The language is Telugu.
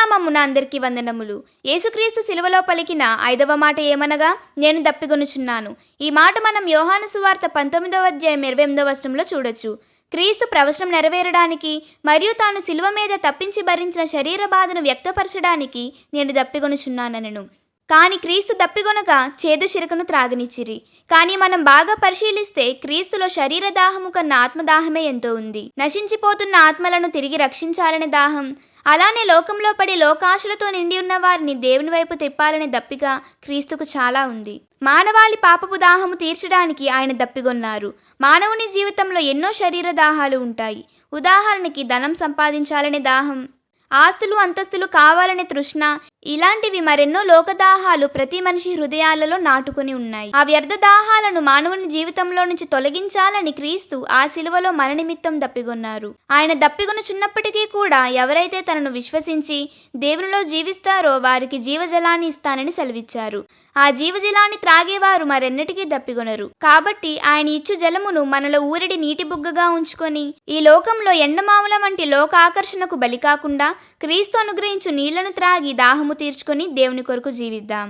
నామమున అందరికీ వందనములు. యేసుక్రీస్తు శిలువలో పలికిన 5వ మాట ఏమనగా, నేను దప్పిగొనుచున్నాను. ఈ మాట మనం యోహాను సువార్త 19వ అధ్యాయం 28వ వచనంలో చూడొచ్చు. క్రీస్తు ప్రవచనం నెరవేరడానికి మరియు తాను శిలువ మీద తప్పించి భరించిన శరీర బాధను వ్యక్తపరచడానికి నేను దప్పిగొనుచున్నానెను. కానీ క్రీస్తు దప్పిగొనక చేదు చిరకను త్రాగనిచ్చిరి. కానీ మనం బాగా పరిశీలిస్తే క్రీస్తులో శరీర దాహము కన్నా ఆత్మదాహమే ఎంతో ఉంది. నశించిపోతున్న ఆత్మలను తిరిగి రక్షించాలనే దాహం, అలానే లోకంలో పడి లోకాశలతో నిండి ఉన్న వారిని దేవుని వైపు తిప్పాలనే దప్పిక క్రీస్తుకు చాలా ఉంది. మానవాళి పాపపు దాహము తీర్చడానికి ఆయన దప్పిగొన్నారు. మానవుని జీవితంలో ఎన్నో శరీర దాహాలు ఉంటాయి. ఉదాహరణకి ధనం సంపాదించాలనే దాహం, ఆస్తులు అంతస్తులు కావాలనే తృష్ణ, ఇలాంటివి మరెన్నో లోకదాహాలు ప్రతి మనిషి హృదయాలలో నాటుకుని ఉన్నాయి. ఆ వ్యర్థ దాహాలను మానవుని జీవితంలో నుంచి తొలగించాలని క్రీస్తు ఆ శిలువలో మన నిమిత్తం దప్పిగొన్నారు. ఆయన దప్పిగొనుచున్నప్పటికీ కూడా ఎవరైతే తనను విశ్వసించి దేవునిలో జీవిస్తారో వారికి జీవజలాన్ని ఇస్తానని సెలవిచ్చారు. ఆ జీవజలాన్ని త్రాగేవారు మరెన్నటికీ దప్పిగొనరు. కాబట్టి ఆయన ఇచ్చు జలమును మనలో ఊరడి నీటి బుగ్గగా ఉంచుకొని ఈ లోకంలో ఎండమావుల వంటి లోక ఆకర్షణకు బలి కాకుండా క్రీస్తు అనుగ్రహించు నీళ్లను త్రాగి దాహము తీర్చుకొని దేవుని కొరకు జీవిద్దాం.